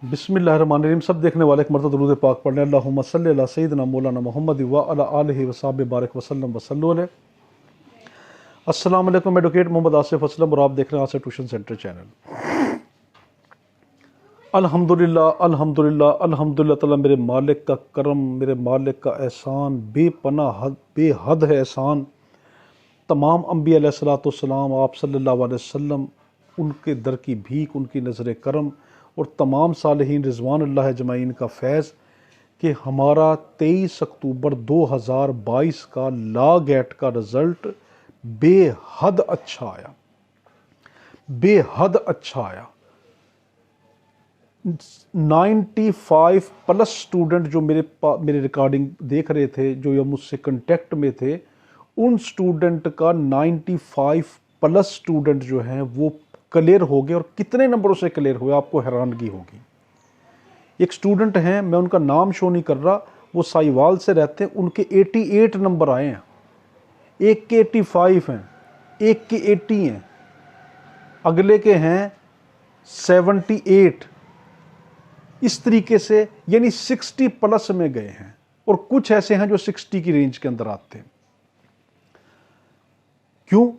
बिस्मिल्लाहिर्रहमानिर्रहीम। सब देखने वाले एक मरतबा दुरूद पाक पढ़ने अल्लाहुम्मा सल्ली अला सय्यिदिना मौलाना मुहम्मद व अला आलिहि व सहाबि बारिक वसल्लम वसल्लु अलैहि। अस्सलाम वालेकुम, एडवोकेट मोहम्मद आसिफ असलम और आप देख रहे हैं आसिफ ट्यूशन सेंटर चैनल। अल्हम्दुलिल्लाह अल्हम्दुलिल्लाह अल्हम्दुलिल्लाह ताला मेरे मालिक का करम, मेरे मालिक का एहसान बेपनाह बेहद है एहसान। तमाम अम्बिया अलैहिस्सलाम आप सल्लल्लाहु अलैहि वसल्लम, उनके दर की भीख, उनकी नज़र करम और तमाम सालिहीन रिज़वान अल्लाह अजमाइन का फैज़ कि हमारा 23 अक्टूबर 2022 का लॉ गेट का रिज़ल्ट बेहद अच्छा आया, बेहद अच्छा आया। 95 प्लस स्टूडेंट जो मेरे रिकॉर्डिंग देख रहे थे, जो या मुझसे कांटेक्ट में थे, उन स्टूडेंट का 95 प्लस स्टूडेंट जो हैं वो क्लियर हो गए। और कितने नंबरों से क्लियर हुए आपको हैरानगी होगी। एक स्टूडेंट हैं, मैं उनका नाम शो नहीं कर रहा, वो साहिवाल से रहते हैं, उनके 88 नंबर आए हैं। एक के 85 हैं, एक के 80 हैं, अगले के हैं 78। इस तरीके से यानी 60 प्लस में गए हैं। और कुछ ऐसे हैं जो 60 की रेंज के अंदर आते हैं। क्यों?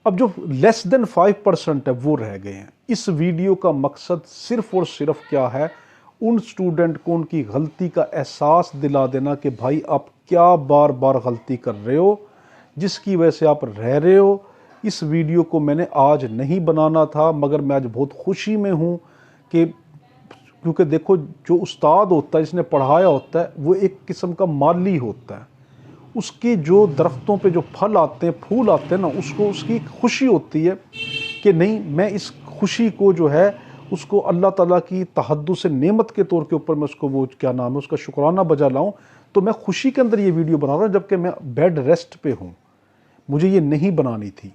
अब जो लेस देन 5% है वो रह गए हैं। इस वीडियो का मकसद सिर्फ और सिर्फ क्या है, उन स्टूडेंट को उनकी गलती का एहसास दिला देना कि भाई आप क्या बार बार गलती कर रहे हो, जिसकी वजह से आप रह रहे हो। इस वीडियो को मैंने आज नहीं बनाना था, मगर मैं आज बहुत खुशी में हूँ कि क्योंकि देखो, जो उस्ताद होता है, जिसने पढ़ाया होता है, वो एक किस्म का माली होता है। उसके जो दरख्तों पे जो फल आते हैं, फूल आते हैं ना, उसको उसकी खुशी होती है कि नहीं, मैं इस खुशी को जो है उसको अल्लाह ताला की तहद्दु से नेमत के तौर के ऊपर मैं उसको वो क्या नाम है उसका शुक्राना बजा लाऊं। तो मैं खुशी के अंदर ये वीडियो बना रहा हूँ, जबकि मैं बेड रेस्ट पे हूँ। मुझे ये नहीं बनानी थी।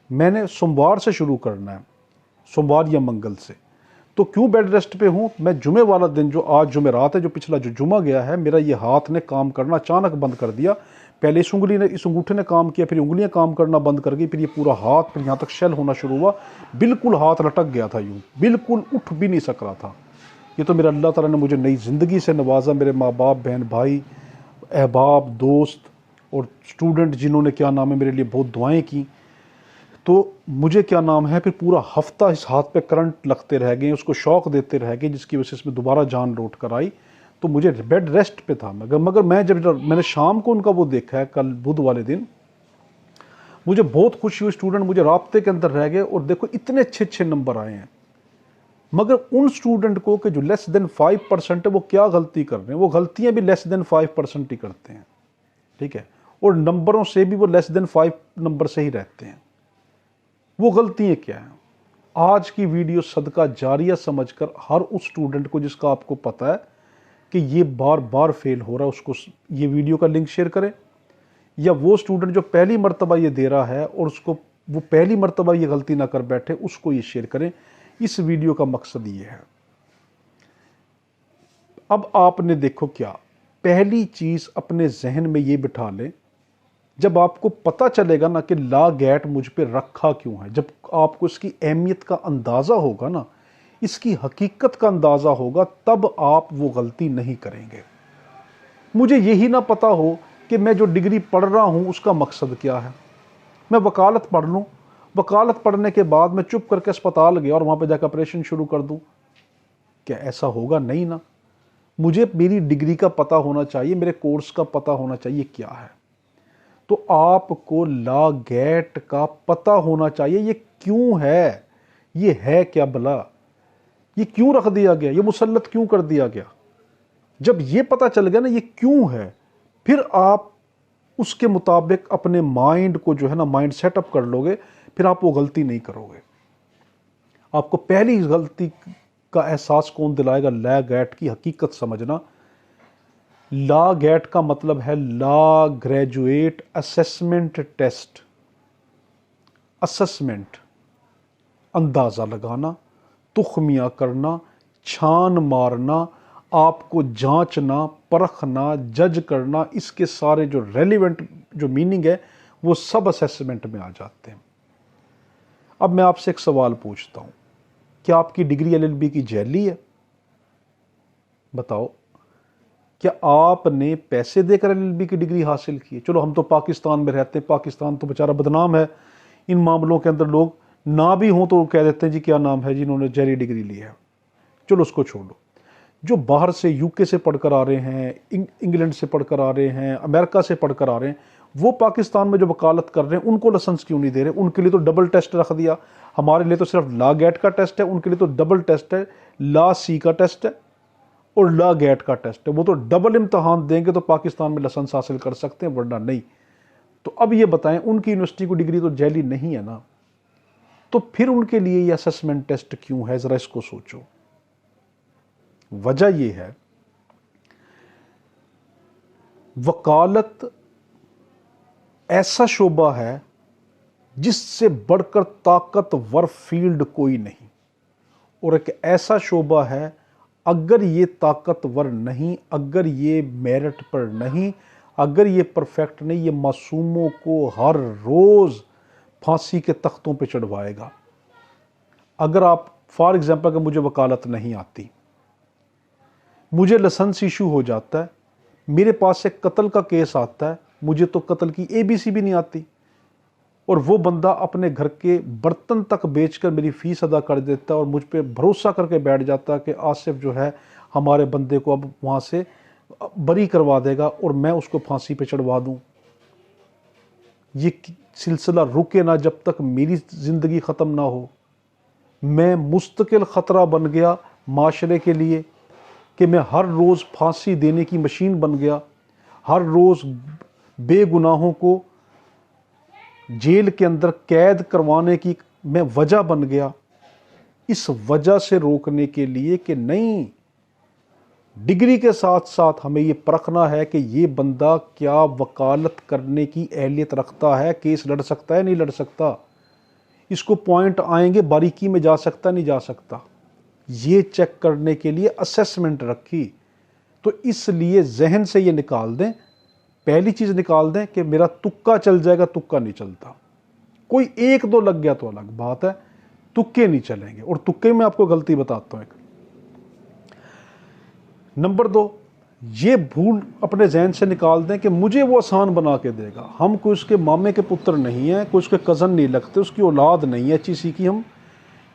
मैंने सोमवार से शुरू करना है, सोमवार या मंगल से। तो क्यों बेड रेस्ट पे हूँ? मैं जुमे वाला दिन, जो आज जुमे रात है, जो पिछला जो जुमा गया है, मेरा ये हाथ ने काम करना अचानक बंद कर दिया। पहले इस उंगली ने, इस अंगूठे ने काम किया, फिर उंगलियां काम करना बंद कर गई, फिर ये पूरा हाथ, फिर यहाँ तक शेल होना शुरू हुआ। बिल्कुल हाथ लटक गया था, यूँ बिल्कुल उठ भी नहीं सक रहा था। ये तो मेरा अल्लाह ताला ने मुझे नई ज़िंदगी से नवाजा। मेरे माँ बाप, बहन भाई, अहबाब, दोस्त और स्टूडेंट जिन्होंने क्या नाम है मेरे लिए बहुत दुआएँ की। तो मुझे क्या नाम है, फिर पूरा हफ्ता इस हाथ पे करंट लगते रह गए, उसको शॉक देते रह गए, जिसकी वजह से इसमें दोबारा जान लौट कर आई। तो मुझे बेड रेस्ट पे था। मगर मैं जब मैंने शाम को उनका वो देखा है, कल बुध वाले दिन, मुझे बहुत खुशी हुई। स्टूडेंट मुझे राब्ते के अंदर रह गए और देखो इतने अच्छे अच्छे नंबर आए हैं। मगर उन स्टूडेंट को कि जो लेस देन 5% है, वो क्या गलती कर रहे हैं? वो गलतियां भी लेस देन 5% ही करते हैं, ठीक है, और नंबरों से भी वो लेस देन 5 नंबर से ही रहते हैं। वो गलतियां क्या हैं? आज की वीडियो सदका जारिया समझकर हर उस स्टूडेंट को जिसका आपको पता है कि ये बार बार फेल हो रहा है, उसको ये वीडियो का लिंक शेयर करें। या वो स्टूडेंट जो पहली मर्तबा ये दे रहा है और उसको वो पहली मर्तबा ये गलती ना कर बैठे, उसको ये शेयर करें। इस वीडियो का मकसद ये है। अब आपने देखो, क्या पहली चीज अपने जहन में ये बिठा लें, जब आपको पता चलेगा ना कि ला गेट मुझ पे रखा क्यों है, जब आपको इसकी अहमियत का अंदाज़ा होगा ना, इसकी हकीकत का अंदाज़ा होगा, तब आप वो गलती नहीं करेंगे। मुझे यही ना पता हो कि मैं जो डिग्री पढ़ रहा हूँ उसका मकसद क्या है। मैं वकालत पढ़ लूँ, वकालत पढ़ने के बाद मैं चुप करके अस्पताल गया और वहाँ पे जाकर ऑपरेशन शुरू कर दूँ, क्या ऐसा होगा? नहीं ना। मुझे मेरी डिग्री का पता होना चाहिए, मेरे कोर्स का पता होना चाहिए क्या है। तो आपको लॉ गेट का पता होना चाहिए, ये क्यों है, ये है क्या भला, ये क्यों रख दिया गया, ये मुसल्लत क्यों कर दिया गया। जब ये पता चल गया ना ये क्यों है, फिर आप उसके मुताबिक अपने माइंड को जो है ना, माइंड सेटअप कर लोगे, फिर आप वो गलती नहीं करोगे। आपको पहली गलती का एहसास कौन दिलाएगा? लॉ गेट की हकीकत समझना। लॉ गेट का मतलब है law graduate assessment test. Assessment, अंदाज़ा लगाना, तुखमियाँ करना, छान मारना, आपको जांचना, परखना, जज करना, इसके सारे जो रेलिवेंट जो मीनिंग है वो सब असेसमेंट में आ जाते हैं। अब मैं आपसे एक सवाल पूछता हूँ, क्या आपकी डिग्री एलएलबी की जैली है? बताओ, क्या आपने पैसे देकर एलएलबी की डिग्री हासिल की है? चलो हम तो पाकिस्तान में रहते हैं, पाकिस्तान तो बेचारा बदनाम है इन मामलों के अंदर, लोग ना भी हों तो कह देते हैं जी क्या नाम है जिन्होंने जैली डिग्री ली है। चलो उसको छोड़ो। जो बाहर से यूके से पढ़कर आ रहे हैं, इंग्लैंड से पढ़कर आ रहे हैं, अमेरिका से पढ़कर आ रहे हैं, वो पाकिस्तान में जो वकालत कर रहे हैं उनको लाइसेंस क्यों नहीं दे रहे? उनके लिए तो डबल टेस्ट रख दिया। हमारे लिए तो सिर्फ ला गेट का टेस्ट है, उनके लिए तो डबल टेस्ट है, ला सी का टेस्ट है और ला गेट का टेस्ट है। वो तो डबल इम्तहान देंगे तो पाकिस्तान में लाइसेंस हासिल कर सकते हैं, वरना नहीं। तो अब ये बताएं, उनकी यूनिवर्सिटी की डिग्री तो जैली नहीं है ना, तो फिर उनके लिए ये असेसमेंट टेस्ट क्यों है? जरा इसको सोचो। वजह यह है, वकालत ऐसा शोबा है जिससे बढ़कर ताकतवर फील्ड कोई नहीं, और एक ऐसा शोबा है अगर ये ताकतवर नहीं, अगर ये मेरिट पर नहीं, अगर ये परफेक्ट नहीं, ये मासूमों को हर रोज फांसी के तख्तों पे चढ़वाएगा। अगर आप फॉर एग्जांपल, अगर मुझे वकालत नहीं आती, मुझे लाइसेंस इशू हो जाता है, मेरे पास एक कत्ल का केस आता है, मुझे तो कत्ल की एबीसी भी नहीं आती, और वो बंदा अपने घर के बर्तन तक बेचकर मेरी फीस अदा कर देता है और मुझ पे भरोसा करके बैठ जाता है कि आसिफ जो है हमारे बंदे को अब वहाँ से बरी करवा देगा और मैं उसको फांसी पे चढ़वा दूँ। ये सिलसिला रुके ना जब तक मेरी ज़िंदगी ख़त्म ना हो। मैं मुस्तकिल ख़तरा बन गया माशरे के लिए कि मैं हर रोज़ फांसी देने की मशीन बन गया, हर रोज़ बेगुनाहों को जेल के अंदर कैद करवाने की मैं वजह बन गया। इस वजह से रोकने के लिए कि नहीं, डिग्री के साथ साथ हमें ये परखना है कि ये बंदा क्या वकालत करने की अहलियत रखता है, केस लड़ सकता है नहीं लड़ सकता, इसको पॉइंट आएंगे बारीकी में जा सकता नहीं जा सकता, ये चेक करने के लिए असेसमेंट रखी। तो इसलिए जहन से ये निकाल दें, पहली चीज़ निकाल दें कि मेरा तुक्का चल जाएगा, तुक्का नहीं चलता। कोई एक दो लग गया तो अलग बात है, तुक्के नहीं चलेंगे। और तुक्के में आपको गलती बताता हूं एक। नंबर 2, ये भूल अपने जहन से निकाल दें कि मुझे वो आसान बना के देगा। हम कोई उसके मामे के पुत्र नहीं हैं, कोई उसके कज़न नहीं लगते, उसकी औलाद नहीं है अच्छी सी की हम,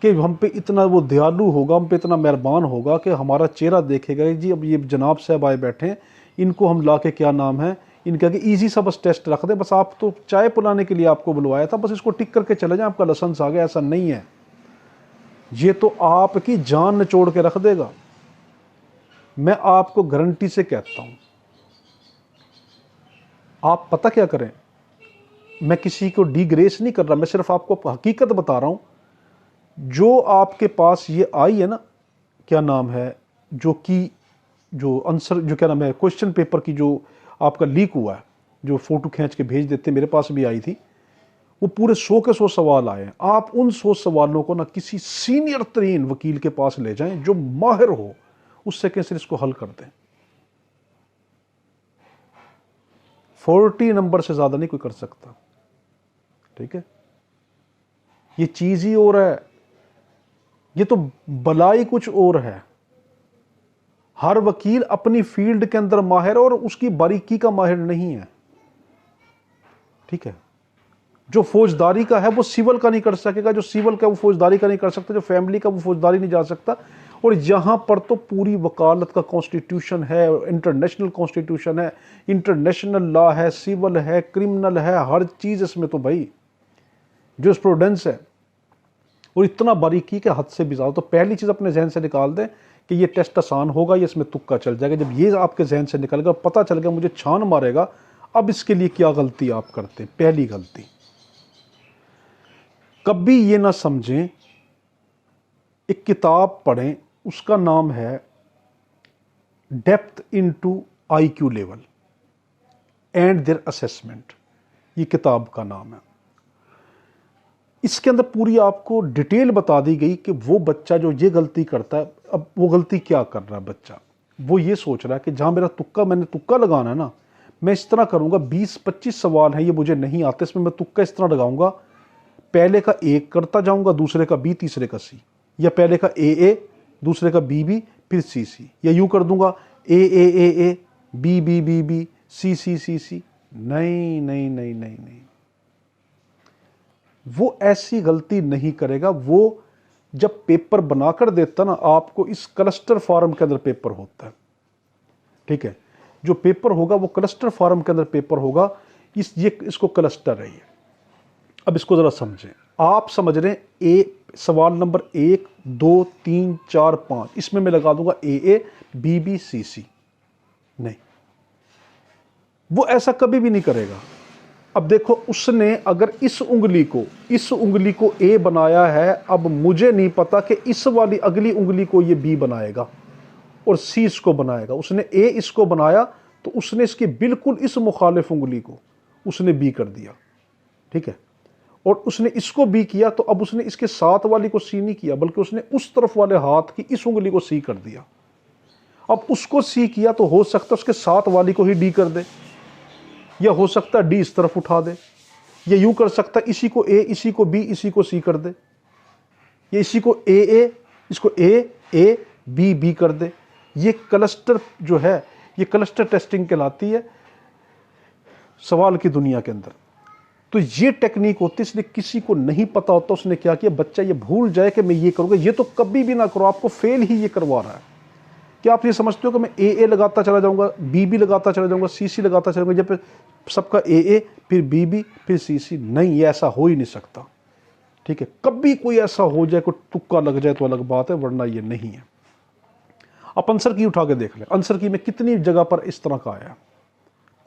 कि हम पे इतना वो दयालु होगा, हम पे इतना मेहरबान होगा कि हमारा चेहरा देखेगा जी अब ये जनाब साहब आए बैठे हैं, इनको हम ला के क्या नाम है इनका, कि ईजी सा बस टेस्ट रख दे, बस आप तो चाय पिलाने के लिए आपको बुलवाया था, बस इसको टिक करके चले जाए, आपका लाइसेंस आ गया। ऐसा नहीं है, ये तो आपकी जान निचोड़ के रख देगा। मैं आपको गारंटी से कहता हूं, आप पता क्या करें, मैं किसी को डिग्रेस नहीं कर रहा, मैं सिर्फ आपको हकीकत बता रहा हूं। जो आपके पास ये आई है ना, क्या नाम है, जो आंसर, जो क्या नाम है, क्वेश्चन पेपर की जो आपका लीक हुआ है, जो फोटो खींच के भेज देते, मेरे पास भी आई थी, वो पूरे 100 के 100 सवाल आए हैं। आप उन 100 सवालों को ना किसी सीनियर तरीन वकील के पास ले जाएं जो माहिर हो, उससे कैसे इसको हल कर दें। 40 नंबर से ज्यादा नहीं कोई कर सकता, ठीक है। ये चीज ही और है, ये तो बलाई कुछ और है। हर वकील अपनी फील्ड के अंदर माहिर और उसकी बारीकी का माहिर नहीं है, ठीक है। जो फौजदारी का है वो सिविल का नहीं कर सकेगा, जो सिविल का वो फौजदारी का नहीं कर सकता, जो फैमिली का वो फौजदारी नहीं जा सकता। और यहां पर तो पूरी वकालत का कॉन्स्टिट्यूशन है, इंटरनेशनल कॉन्स्टिट्यूशन है, इंटरनेशनल लॉ है, सिविल है, क्रिमिनल है, हर चीज इसमें तो भाई जूरिस्प्रूडेंस है, और इतना बारीकी के हद से भी ज्यादा। तो पहली चीज अपने जहन से निकाल दें कि ये टेस्ट आसान होगा, ये इसमें तुक्का चल जाएगा। जब ये आपके जहन से निकल गया, पता चल गया मुझे छान मारेगा, अब इसके लिए क्या गलती आप करते हैं। पहली गलती, कभी ये ना समझें, एक किताब पढ़ें, उसका नाम है depth into IQ level and their assessment, ये किताब का नाम है। इसके अंदर पूरी आपको डिटेल बता दी गई कि वो बच्चा जो ये गलती करता है, अब वो गलती क्या कर रहा है बच्चा। वो ये सोच रहा है कि जहां मेरा तुक्का, मैंने तुक्का लगाना है ना, मैं इस तरह करूंगा, 20-25 सवाल हैं, ये मुझे नहीं आते, इसमें मैं तुक्का इस तरह लगाऊंगा, पहले का ए करता जाऊंगा, दूसरे का बी, तीसरे का सी, या पहले का ए दूसरे का बी, फिर सी सी, या यूँ कर दूंगा A B B B B C C C C. नहीं नहीं नहीं नहीं नहीं, वो ऐसी गलती नहीं करेगा। वो जब पेपर बनाकर देता ना आपको, इस क्लस्टर फॉर्म के अंदर पेपर होता है, ठीक है, जो पेपर होगा वो क्लस्टर फॉर्म के अंदर पेपर होगा। इसको क्लस्टर है ये। अब इसको जरा समझें। आप समझ रहे हैं सवाल नंबर 1 2 3 4 5, इसमें मैं लगा दूंगा A B B C C. नहीं, वो ऐसा कभी भी नहीं करेगा। अब देखो, उसने अगर इस उंगली को ए बनाया है, अब मुझे नहीं पता कि इस वाली अगली उंगली को ये बी बनाएगा और सी इसको बनाएगा। उसने ए इसको बनाया तो उसने इसकी बिल्कुल इस मुखालिफ उंगली को उसने बी कर दिया, ठीक है, और उसने इसको बी किया तो अब उसने इसके साथ वाली को सी नहीं किया, बल्कि उसने उस तरफ वाले हाथ की इस उंगली को सी कर दिया। अब उसको सी किया तो हो सकता है उसके साथ वाली को ही डी कर दे, या हो सकता है डी इस तरफ उठा दे, या यूं कर सकता है इसी को ए, इसी को बी, इसी को सी कर दे, या इसी को ए इसको ए बी बी कर दे। ये क्लस्टर जो है, ये क्लस्टर टेस्टिंग कहलाती है सवाल की दुनिया के अंदर। तो ये टेक्निक होती है, इसलिए किसी को नहीं पता होता उसने क्या किया, बच्चा ये भूल जाए कि मैं ये करूंगा। ये तो कभी भी ना करो, आपको फेल ही ये करवा रहा है। क्या आप ये समझते हो कि मैं ए लगाता चला जाऊंगा, बी लगाता चला जाऊंगा, सी लगाता चला जाऊंगा, जब सबका ए फिर बी फिर सी? नहीं, ये ऐसा हो ही नहीं सकता, ठीक है। कभी कोई ऐसा हो जाए, कोई तुक्का लग जाए तो अलग बात है, वरना ये नहीं है। आप आंसर की उठा के देख लें, आंसर की में कितनी जगह पर इस तरह का आया।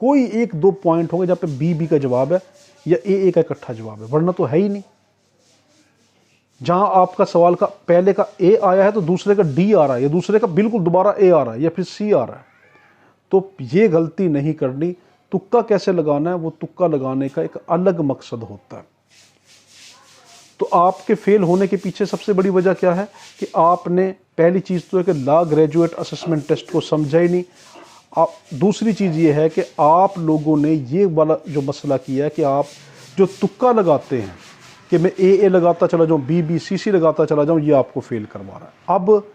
कोई 1-2 पॉइंट होंगे जहां पे बी का जवाब है या ए का इकट्ठा जवाब है, वरना तो है ही नहीं। जहां आपका सवाल का पहले का ए आया है तो दूसरे का डी आ रहा है, या दूसरे का बिल्कुल दोबारा ए आ रहा है, या फिर सी आ रहा है, तो ये गलती नहीं करनी। तुक्का कैसे लगाना है, वो तुक्का लगाने का एक अलग मकसद होता है। तो आपके फेल होने के पीछे सबसे बड़ी वजह क्या है कि आपने पहली चीज़ तो है कि लॉ ग्रेजुएट असेसमेंट टेस्ट को समझा ही नहीं। दूसरी चीज़ ये है कि आप लोगों ने ये वाला जो मसला किया है कि आप जो तुक्का लगाते हैं कि मैं ए लगाता चला जाऊँ, बी सी लगाता चला जाऊँ, ये आपको फेल करवा रहा है। अब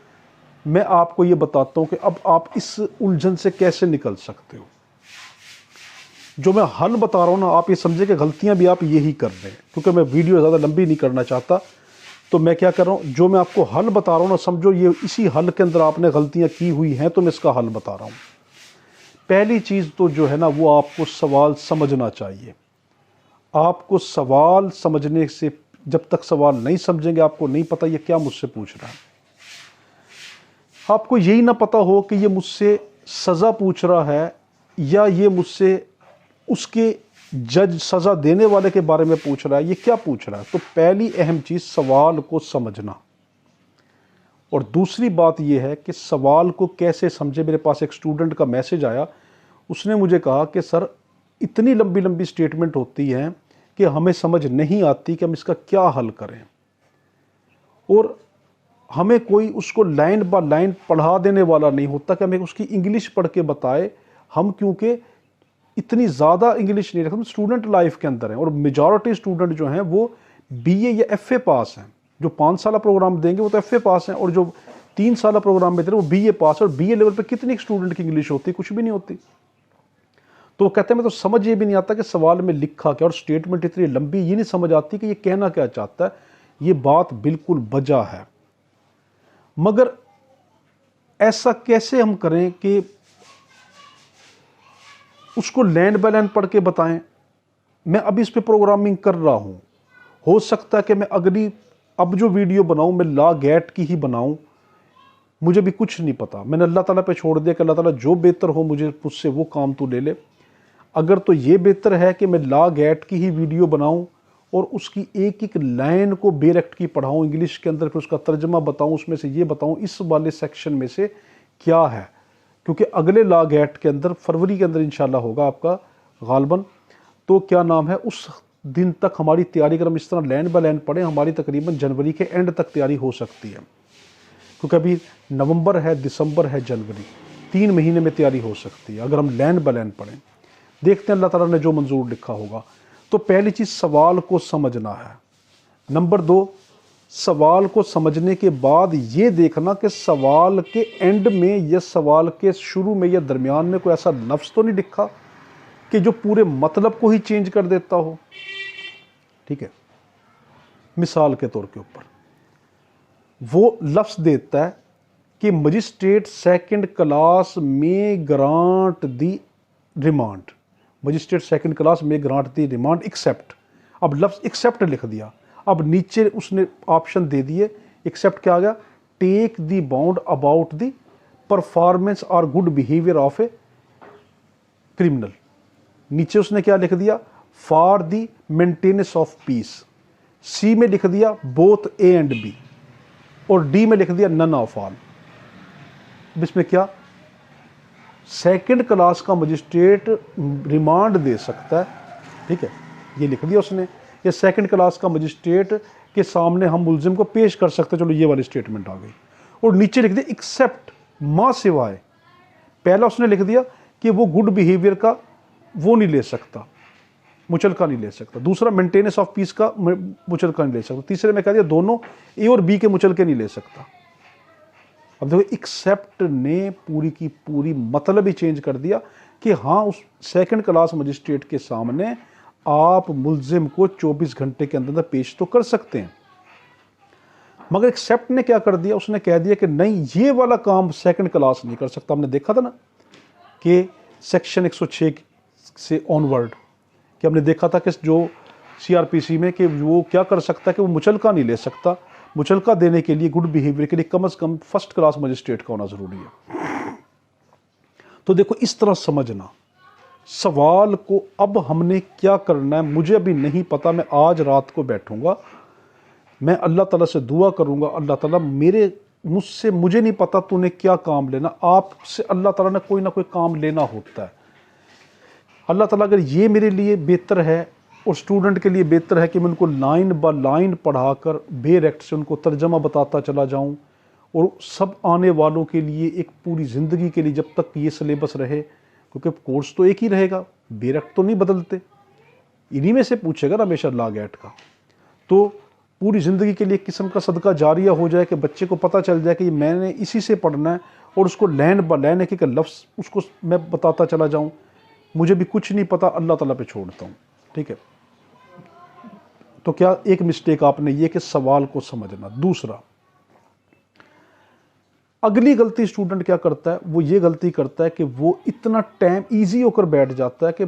मैं आपको ये बताता हूँ कि अब आप इस उलझन से कैसे निकल सकते हो। जो मैं हल बता रहा हूँ ना, आप ये समझे कि गलतियाँ भी आप यही कर रहे हैं। क्योंकि मैं वीडियो ज़्यादा लंबी नहीं करना चाहता, तो मैं क्या कर रहा हूँ, जो मैं आपको हल बता रहा हूँ ना, समझो ये इसी हल के अंदर आपने गलतियाँ की हुई हैं, तो मैं इसका हल बता रहा हूँ। पहली चीज़ तो जो है ना, वो आपको सवाल समझना चाहिए। आपको सवाल समझने से, जब तक सवाल नहीं समझेंगे, आपको नहीं पता ये क्या मुझसे पूछ रहा है। आपको यही ना पता हो कि ये मुझसे सज़ा पूछ रहा है या ये मुझसे उसके जज सज़ा देने वाले के बारे में पूछ रहा है, ये क्या पूछ रहा है। तो पहली अहम चीज़ सवाल को समझना। और दूसरी बात यह है कि सवाल को कैसे समझे। मेरे पास एक स्टूडेंट का मैसेज आया, उसने मुझे कहा कि सर इतनी लंबी लंबी स्टेटमेंट होती हैं कि हमें समझ नहीं आती कि हम इसका क्या हल करें, और हमें कोई उसको लाइन बाय लाइन पढ़ा देने वाला नहीं होता कि हमें उसकी इंग्लिश पढ़ के बताए। हम क्योंकि इतनी ज़्यादा इंग्लिश नहीं रखते, स्टूडेंट लाइफ के अंदर हैं, और मेजॉरिटी स्टूडेंट जो हैं वो बीए या एफए पास हैं। जो 5 साल प्रोग्राम देंगे वो तो एफए पास हैं, और जो 3 साल प्रोग्राम में दे रहे वो बीए पास है। और बीए लेवल पे कितनी स्टूडेंट की इंग्लिश होती है? कुछ भी नहीं होती। तो वो कहते हैं मैं तो समझ ये भी नहीं आता कि सवाल में लिखा क्या, और स्टेटमेंट इतनी लंबी, ये नहीं समझ आती कि ये कहना क्या चाहता है। ये बात बिल्कुल बजा है, मगर ऐसा कैसे हम करें कि उसको लाइन बाय लाइन पढ़ के बताएं। मैं अभी इस पे प्रोग्रामिंग कर रहा हूं, हो सकता है कि मैं अगली अब जो वीडियो बनाऊं मैं लॉ गेट की ही बनाऊं। मुझे भी कुछ नहीं पता, मैंने अल्लाह ताला पे छोड़ दिया कि अल्लाह ताला जो बेहतर हो मुझसे वो काम तू ले ले। अगर तो ये बेहतर है कि मैं लॉ गेट की ही वीडियो बनाऊं और उसकी एक एक लाइन को बेरेक्ट की पढ़ाऊं इंग्लिश के अंदर, फिर उसका तर्जमा बताऊं, उसमें से ये बताऊं इस वाले सेक्शन में से क्या है। क्योंकि अगले लॉ गेट के अंदर फरवरी के अंदर इंशाल्लाह होगा आपका गालबन, तो क्या नाम है, उस दिन तक हमारी तैयारी अगर हम इस तरह लाइन बाय लाइन पढ़ें, हमारी तकरीबन जनवरी के एंड तक तैयारी हो सकती है। क्योंकि अभी नवंबर है, दिसंबर है, जनवरी, 3 महीने में तैयारी हो सकती है अगर हम लाइन बाय लाइन पढ़ें। देखते हैं अल्लाह ताला ने जो मंजूर लिखा होगा। तो पहली चीज़ सवाल को समझना है। नंबर 2, सवाल को समझने के बाद ये देखना कि सवाल के एंड में या सवाल के शुरू में या दरमियान में कोई ऐसा लफ्ज़ तो नहीं लिखा कि जो पूरे मतलब को ही चेंज कर देता हो। ठीक है, मिसाल के तौर के ऊपर वो लफ्ज़ देता है कि मजिस्ट्रेट सेकंड क्लास में ग्रांट दी रिमांड, मजिस्ट्रेट सेकंड क्लास में ग्रांट दी रिमांड एक्सेप्ट। अब लफ्ज़ एक्सेप्ट लिख दिया, अब नीचे उसने ऑप्शन दे दिए, एक्सेप्ट क्या आ गया, take the bound about the performance और good behaviour of a criminal. नीचे उसने क्या लिख दिया, for the maintenance of peace. C में लिख दिया बोथ ए एंड बी, और डी में लिख दिया नन ऑफ ऑल। इसमें क्या, सेकंड क्लास का मजिस्ट्रेट रिमांड दे सकता है। ठीक है, ये लिख दिया उसने, ये सेकंड क्लास का मजिस्ट्रेट के सामने हम मुलजिम को पेश कर सकते हैं। चलो ये वाली स्टेटमेंट आ गई। और नीचे लिख दिया एक्सेप्ट मां सिवाय, पहला उसने लिख दिया कि वो गुड बिहेवियर का वो नहीं ले सकता, मुचलका नहीं ले सकता। दूसरा मेंटेनेंस ऑफ पीस का मुचलका नहीं ले सकता। तीसरे में कह दिया दोनों ए और बी के मुचलके नहीं ले सकता। अब देखो एक्सेप्ट ने पूरी की पूरी मतलब ही चेंज कर दिया कि हाँ, उस सेकंड क्लास मजिस्ट्रेट के सामने आप मुलजिम को 24 घंटे के अंदर पेश तो कर सकते हैं। मगर एक्सेप्ट ने क्या कर दिया, उसने कह दिया कि नहीं, ये वाला काम सेकंड क्लास नहीं कर सकता। हमने देखा था ना कि सेक्शन 106 से ऑनवर्ड कि हमने देखा था कि जो सीआरपीसी में कि वो क्या कर सकता है कि वो मुचलका नहीं ले सकता। मुचलका देने के लिए गुड बिहेवियर के लिए कम से कम फर्स्ट क्लास मजिस्ट्रेट का होना ज़रूरी है। तो देखो इस तरह समझना सवाल को। अब हमने क्या करना है मुझे अभी नहीं पता। मैं आज रात को बैठूंगा, मैं अल्लाह ताला से दुआ करूंगा, अल्लाह ताला मुझसे मुझे नहीं पता तूने क्या काम लेना। आपसे अल्लाह ताला ने कोई ना कोई काम लेना होता है। अल्लाह ताला अगर ये मेरे लिए बेहतर है और स्टूडेंट के लिए बेहतर है कि मैं उनको लाइन बाय लाइन पढ़ाकर बेरेक्ट से उनको तर्जमा बताता चला जाऊं, और सब आने वालों के लिए एक पूरी ज़िंदगी के लिए जब तक ये सिलेबस रहे, क्योंकि कोर्स तो एक ही रहेगा, बेरेक्ट तो नहीं बदलते, इन्हीं में से पूछेगा ना हमेशा लॉ गेट का। तो पूरी ज़िंदगी के लिए एक किस्म का सदका जारिया हो जाए कि बच्चे को पता चल जाए कि मैंने इसी से पढ़ना है, और उसको लाइन बाय लाइन एक एक लफ्ज़ उसको मैं बताता चला जाऊँ। मुझे भी कुछ नहीं पता, अल्लाह ताला पे छोड़ता हूँ। ठीक है, तो क्या एक मिस्टेक आपने ये कि सवाल को समझना। दूसरा, अगली गलती स्टूडेंट क्या करता है, वो ये गलती करता है कि वो इतना टाइम इजी होकर बैठ जाता है कि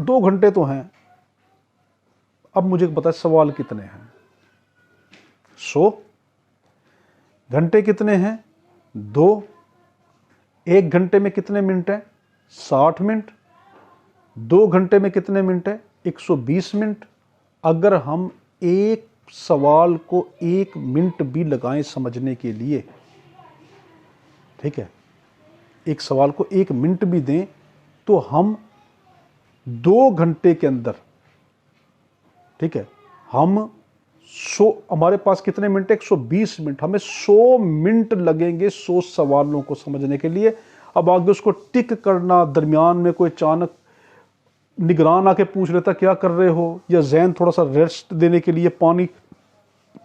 2 घंटे तो हैं, अब मुझे पता है सवाल कितने हैं। 100 घंटे कितने हैं, 2। 1 घंटे में कितने मिनट हैं, 60 मिनट। 2 घंटे में कितने मिनट है, 120 मिनट। अगर हम एक सवाल को 1 मिनट भी लगाएं समझने के लिए, ठीक है, एक सवाल को 1 मिनट भी दें, तो हम 2 घंटे के अंदर, ठीक है, हमारे पास कितने मिनट है, 120 मिनट। हमें 100 मिनट लगेंगे 100 सवालों को समझने के लिए। अब आगे उसको टिक करना, दरमियान में कोई अचानक निगरान आके पूछ लेता क्या कर रहे हो, या जहन थोड़ा सा रेस्ट देने के लिए, पानी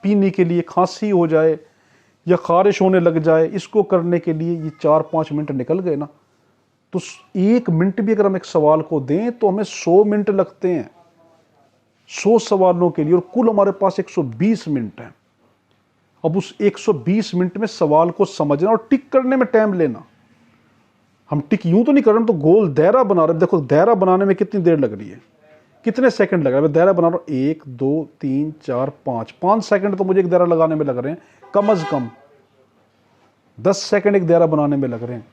पीने के लिए खांसी हो जाए या खारिश होने लग जाए, इसको करने के लिए ये 4-5 मिनट निकल गए ना। तो 1 मिनट भी अगर हम एक सवाल को दें तो हमें 100 मिनट लगते हैं 100 सवालों के लिए, और कुल हमारे पास 120 मिनट हैं। अब उस 120 मिनट में सवाल को समझना और टिक करने में टाइम लेना। हम टिक यूं तो नहीं कर रहे, हम तो गोल दायरा बना रहे हैं। देखो दायरा बनाने में कितनी देर लग रही है, कितने सेकंड लग रहा है। मैं दायरा बना रहा हूं, 1 2 3 4 5 सेकंड तो मुझे एक दायरा लगाने में लग रहे हैं, कम अज कम 10 सेकंड एक दायरा बनाने में लग रहे हैं।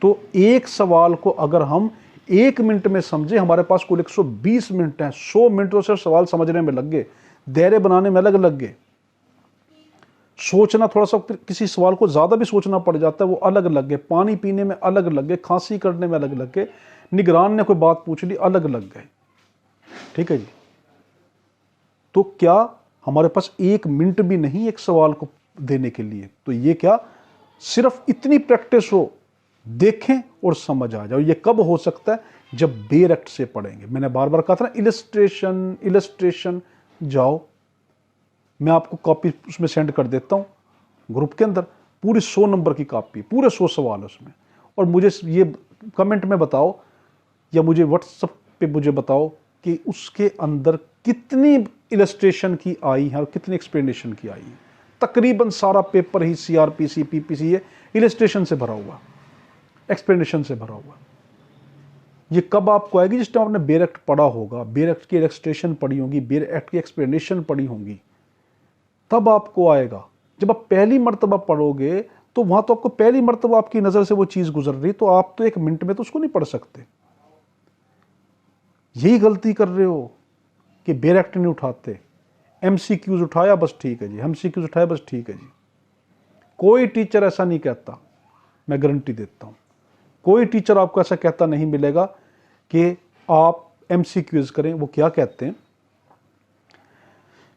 तो एक सवाल को अगर हम 1 मिनट में समझे, हमारे पास कुल 120 मिनट हैं। 100 मिनट तो सिर्फ सवाल समझने में लग गए, दायरे बनाने में अलग लग गए। सोचना थोड़ा सा, किसी सवाल को ज़्यादा भी सोचना पड़ जाता है, वो अलग लग गए। पानी पीने में अलग लग गए, खांसी करने में अलग लग गए, निगरान ने कोई बात पूछ ली, अलग लग गए। ठीक है जी, तो क्या हमारे पास 1 मिनट भी नहीं एक सवाल को देने के लिए? तो ये क्या, सिर्फ इतनी प्रैक्टिस हो, देखें और समझ आ जाओ। ये कब हो सकता है, जब बेरेक्ट से पढ़ेंगे। मैंने बार बार कहा था ना, इलस्ट्रेशन जाओ, मैं आपको कॉपी उसमें सेंड कर देता हूँ ग्रुप के अंदर, पूरी 100 नंबर की कॉपी, पूरे 100 सवाल उसमें। और मुझे ये कमेंट में बताओ या मुझे व्हाट्सएप पे मुझे बताओ कि उसके अंदर कितनी इलस्ट्रेशन की आई है और कितनी एक्सप्लेनेशन की आई है। तकरीबन सारा पेपर ही CRPC PPC ये इलस्ट्रेशन से भरा हुआ, एक्सप्लेनेशन से भरा हुआ। ये कब आपको आएगी? जिस टाइम आपने बेयर एक्ट पढ़ा होगा, बेयर एक्ट की इलस्ट्रेशन पढ़ी होगी, बेयर एक्ट की एक्सप्लेनेशन पढ़ी होंगी, तब आपको आएगा। जब आप पहली मर्तबा पढ़ोगे तो वहां तो आपको पहली मर्तबा आपकी नजर से वो चीज गुजर रही, तो आप तो 1 मिनट में तो उसको नहीं पढ़ सकते। यही गलती कर रहे हो कि बेयर एक्ट नहीं उठाते, MCQs उठाया बस ठीक है जी, MCQs उठाया बस ठीक है जी। कोई टीचर ऐसा नहीं कहता, मैं गारंटी देता हूं, कोई टीचर आपको ऐसा कहता नहीं मिलेगा कि आप MCQs करें। वो क्या कहते हैं?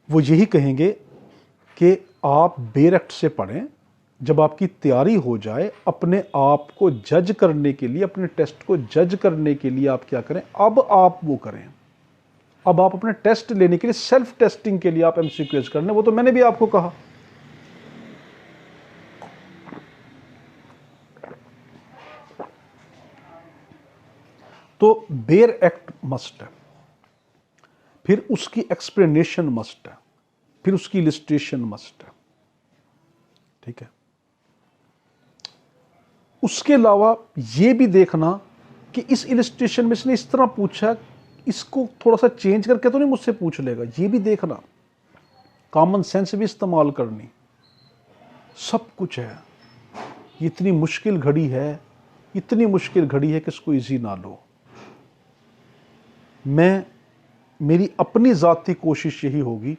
वो यही कहेंगे कि आप बेयर एक्ट से पढ़ें, जब आपकी तैयारी हो जाए, अपने आप को जज करने के लिए, अपने टेस्ट को जज करने के लिए आप क्या करें, अब आप वो करें। अब आप अपने टेस्ट लेने के लिए, सेल्फ टेस्टिंग के लिए आप MCQs करने, वो तो मैंने भी आपको कहा। तो बेयर एक्ट मस्ट है, फिर उसकी एक्सप्लेनेशन मस्ट है, फिर उसकी इलस्ट्रेशन मस्ट है, ठीक है। उसके अलावा ये भी देखना कि इस इलस्ट्रेशन में इसने इस तरह पूछा, इसको थोड़ा सा चेंज करके तो नहीं मुझसे पूछ लेगा, ये भी देखना, कॉमन सेंस भी इस्तेमाल करनी। सब कुछ है। इतनी मुश्किल घड़ी है, इतनी मुश्किल घड़ी है कि इसको इजी ना लो। मेरी अपनी ज़ाती कोशिश यही होगी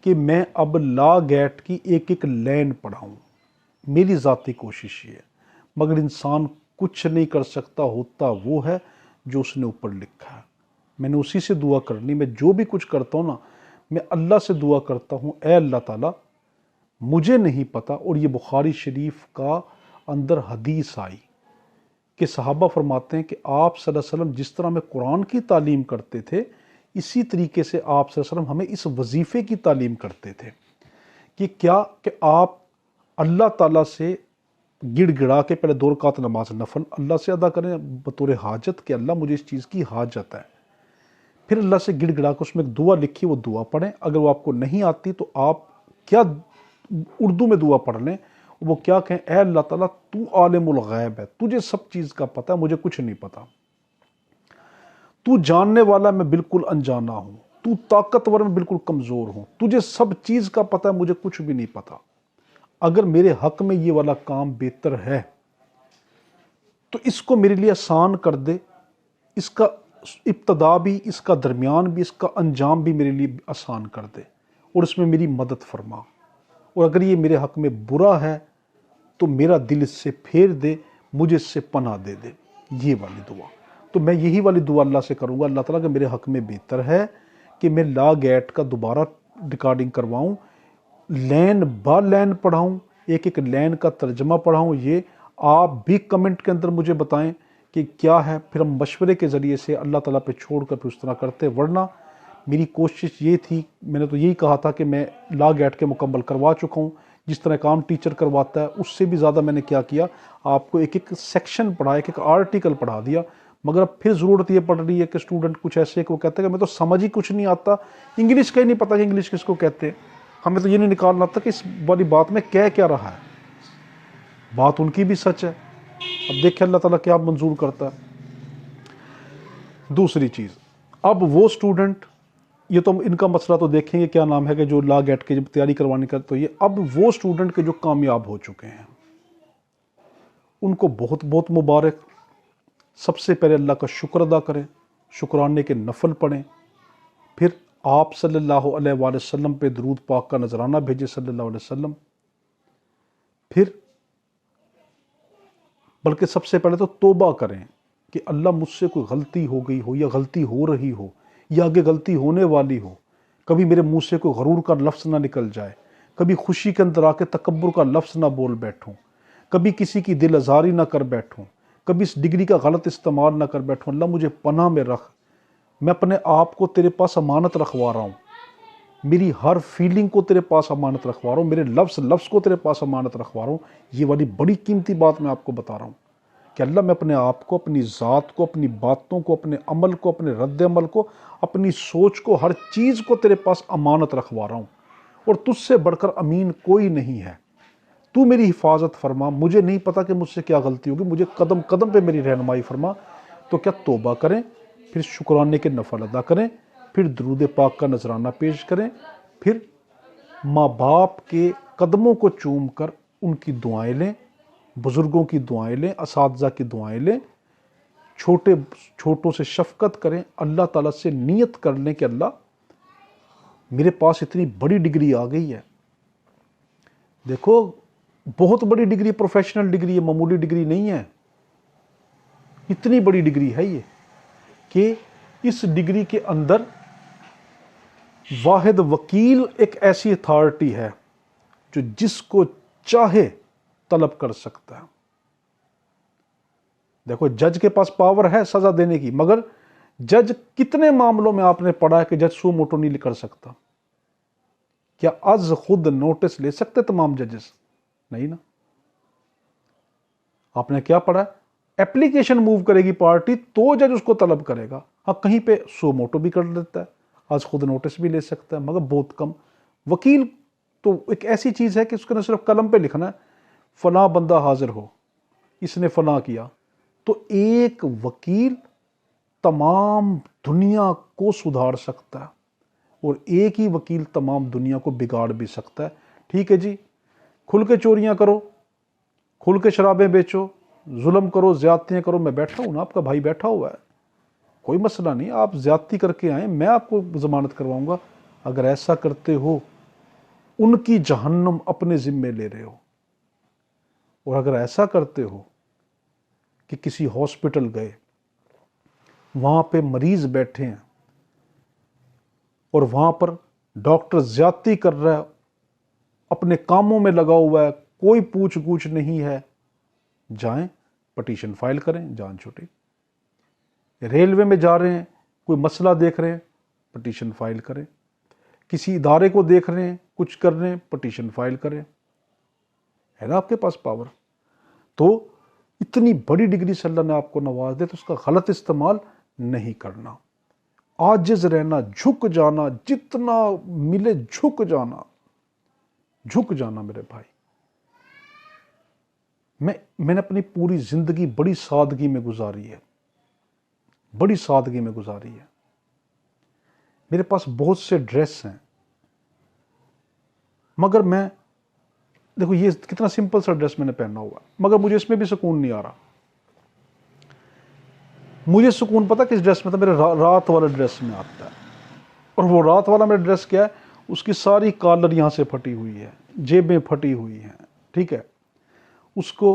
कि मैं अब ला गेट की एक एक लाइन पढ़ाऊँ, मेरी ज़ाती कोशिश ये है। मगर इंसान कुछ नहीं कर सकता, होता वो है जो उसने ऊपर लिखा है। मैंने उसी से दुआ करनी, मैं जो भी कुछ करता हूँ ना, मैं अल्लाह से दुआ करता हूँ, ऐ अल्लाह ताला मुझे नहीं पता। और ये बुखारी शरीफ का अंदर हदीस आई कि सहाबा फरमाते हैं कि आप सल्लल्लाहु अलैहि वसल्लम जिस तरह में कुरान की तालीम करते थे, इसी तरीके से आप सल्लल्लाहु अलैहि वसल्लम हमें इस वजीफ़े की तालीम करते थे कि क्या कि आप अल्लाह ताला से गिड़गिड़ा के पहले 2 रकात नमाज नफल अल्लाह से अदा करें बतौर हाजत कि अल्लाह मुझे इस चीज़ की हाजत है। फिर अल्लाह से गिड़गिड़ा के उसमें एक दुआ लिखी, वो दुआ पढ़ें। अगर वो आपको नहीं आती तो आप क्या उर्दू में दुआ पढ़ लें, वो क्या कहें, ऐ अल्लाह ताला तू आलिमुल गैब है, तुझे सब चीज़ का पता है, मुझे कुछ नहीं पता। तू जानने वाला, मैं बिल्कुल अनजाना हूँ। तू ताकतवर, मैं बिल्कुल कमज़ोर हूँ। तुझे सब चीज़ का पता है, मुझे कुछ भी नहीं पता। अगर मेरे हक में ये वाला काम बेहतर है तो इसको मेरे लिए आसान कर दे, इसका इब्तदा भी, इसका दरमियान भी, इसका अंजाम भी मेरे लिए आसान कर दे और इसमें मेरी मदद फरमा। और अगर ये मेरे हक में बुरा है तो मेरा दिल इससे फेर दे, मुझे इससे पनाह दे दे। ये वाली दुआ तो मैं यही वाली दुआ अल्लाह से करूँगा, अल्लाह ताला कि मेरे हक में बेहतर है कि मैं ला गेट का दोबारा रिकॉर्डिंग करवाऊँ, लाइन बाय लाइन पढ़ाऊँ, एक एक लाइन का तर्जमा पढ़ाऊँ। ये आप भी कमेंट के अंदर मुझे बताएं कि क्या है, फिर हम मशवरे के ज़रिए से अल्लाह ताला पे छोड़ कर फिर उस तरह करते। वरना मेरी कोशिश ये थी, मैंने तो यही कहा था कि मैं ला गेट के मुकम्मल करवा चुका हूँ, जिस तरह काम टीचर करवाता है उससे भी ज़्यादा मैंने क्या किया, आपको एक एक सेक्शन पढ़ा, एक एक आर्टिकल पढ़ा दिया। मगर अब फिर ज़रूरत ये पड़ रही है कि स्टूडेंट कुछ ऐसे कि वो कहते हैं कि मैं तो समझ ही कुछ नहीं आता, इंग्लिश का ही नहीं पता कि इंग्लिश किसको कहते हैं, हमें तो ये नहीं निकालना था कि इस वाली बात में कह क्या रहा है। बात उनकी भी सच है, अब देखिए अल्लाह ताला क्या मंजूर करता है। दूसरी चीज़, अब वो स्टूडेंट, ये तो इनका मसला तो देखेंगे क्या नाम है कि जो ला गेट की जब तैयारी करवाने का, तो ये अब वो स्टूडेंट के जो कामयाब हो चुके हैं उनको बहुत बहुत मुबारक। सबसे पहले अल्लाह का शुक्र अदा करें, शुक्राने के नफल पढ़ें, फिर आप सल्लल्लाहु अलैहि वसल्लम पे दरूद पाक का नजराना भेजें सल्लल्लाहु अलैहि वसल्लम। फिर बल्कि सबसे पहले तो तौबा करें कि अल्लाह मुझसे कोई गलती हो गई हो या गलती हो रही हो या आगे गलती होने वाली हो, कभी मेरे मुंह से कोई गरूर का लफ्ज़ ना निकल जाए, कभी खुशी के अंदर आके तकब्बुर का लफ्ज़ ना बोल बैठूं, कभी किसी की दिल आज़ारी ना कर बैठूं, कभी इस डिग्री का गलत इस्तेमाल ना कर बैठूं। अल्लाह मुझे पनाह में रख, मैं अपने आप को तेरे पास अमानत रखवा रहा हूँ। मेरी हर फीलिंग को तेरे पास अमानत रखवा रहा हूँ, मेरे लफ्ज़ लफ्ज़ को तेरे पास अमानत रखवा रहा हूँ। ये वाली बड़ी कीमती बात मैं आपको बता रहा हूँ कि अल्लाह, मैं अपने आप को, अपनी ज़ात को, अपनी बातों को, अपने अमल को, अपने रद्द अमल को, अपनी सोच को, हर चीज़ को तेरे पास अमानत रखवा रहा हूँ और तुझसे बढ़कर अमीन कोई नहीं है। तू मेरी हिफाजत फरमा, मुझे नहीं पता कि मुझसे क्या गलती होगी, मुझे कदम कदम पे मेरी रहनुमाई फरमा। तो क्या तौबा करें, फिर शुक्राने के नफल अदा करें, फिर दरूद पाक का नजराना पेश करें, फिर माँ बाप के कदमों को चूम कर उनकी दुआएं लें, बुज़ुर्गों की दुआएं लें, असातिज़ा की दुआएं लें, छोटों से शफकत करें, अल्लाह ताला से नियत कर लें कि अल्लाह, मेरे पास इतनी बड़ी डिग्री आ गई है। देखो, बहुत बड़ी डिग्री, प्रोफेशनल डिग्री है, मामूली डिग्री नहीं है। इतनी बड़ी डिग्री है ये कि इस डिग्री के अंदर वाहिद वकील एक ऐसी अथॉरिटी है जो जिसको चाहे तलब कर सकता है। देखो, जज के पास पावर है सजा देने की, मगर जज कितने मामलों में आपने पढ़ा है कि जज सू मोटो नहीं कर सकता? क्या आज खुद नोटिस ले सकते तमाम जजेस? नहीं ना। आपने क्या पढ़ा? एप्लीकेशन मूव करेगी पार्टी तो जज उसको तलब करेगा। हाँ, कहीं पे सो मोटो भी कर देता है, आज खुद नोटिस भी ले सकता है, मगर बहुत कम। वकील तो एक ऐसी चीज़ है कि उसके ना सिर्फ कलम पे लिखना है, फला बंदा हाजिर हो, इसने फला किया। तो एक वकील तमाम दुनिया को सुधार सकता है और एक ही वकील तमाम दुनिया को बिगाड़ भी सकता है। ठीक है जी, खुल के चोरियां करो, खुल के शराबें बेचो, जुल्म करो, ज्यादतियां करो, मैं बैठा हूं ना, आपका भाई बैठा हुआ है, कोई मसला नहीं। आप ज्यादती करके आए, मैं आपको जमानत करवाऊंगा। अगर ऐसा करते हो, उनकी जहन्नम अपने जिम्मे ले रहे हो। और अगर ऐसा करते हो कि किसी हॉस्पिटल गए, वहां पे मरीज बैठे हैं और वहां पर डॉक्टर ज्यादती कर रहा है, अपने कामों में लगा हुआ है, कोई पूछ गूछ नहीं है, जाएं, पटिशन फाइल करें, जान छुटी। रेलवे में जा रहे हैं, कोई मसला देख रहे हैं, पटिशन फाइल करें। किसी इदारे को देख रहे हैं, कुछ कर रहे हैं, पटिशन फाइल करें। है ना आपके पास पावर? तो इतनी बड़ी डिग्री से अल्लाह ने आपको नवाज दे तो उसका गलत इस्तेमाल नहीं करना। आजिज रहना, झुक जाना, जितना मिले झुक जाना, झुक जाना मेरे भाई। मैंने अपनी पूरी जिंदगी बड़ी सादगी में गुजारी है, बड़ी सादगी में गुजारी है। मेरे पास बहुत से ड्रेस हैं, मगर मैं, देखो ये कितना सिंपल सा ड्रेस मैंने पहना हुआ, मगर मुझे इसमें भी सुकून नहीं आ रहा। मुझे सुकून पता किस ड्रेस में था? मेरे रात वाले ड्रेस में आता है। और वो रात वाला मेरा ड्रेस क्या है? उसकी सारी कॉलर यहाँ से फटी हुई है, जेबें फटी हुई हैं, ठीक है। उसको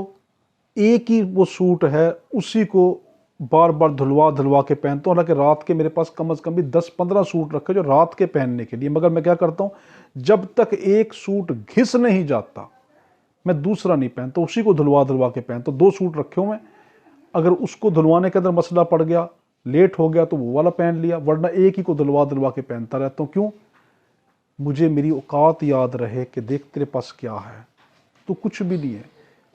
एक ही वो सूट है, उसी को बार बार धुलवा धुलवा के पहनता हूँ। हालांकि रात के मेरे पास कम से कम भी 10-15 सूट रखे जो रात के पहनने के लिए, मगर मैं क्या करता हूँ, जब तक एक सूट घिस नहीं जाता मैं दूसरा नहीं पहनता, उसी को धुलवा धुलवा के पहनता। 2 सूट रखे हुए, अगर उसको धुलवाने के अंदर मसला पड़ गया, लेट हो गया, तो वो वाला पहन लिया, वरना एक ही को धुलवा धुलवा के पहनता रहता हूँ। क्यों? मुझे मेरी औकात याद रहे कि देख तेरे पास क्या है, तो कुछ भी नहीं है।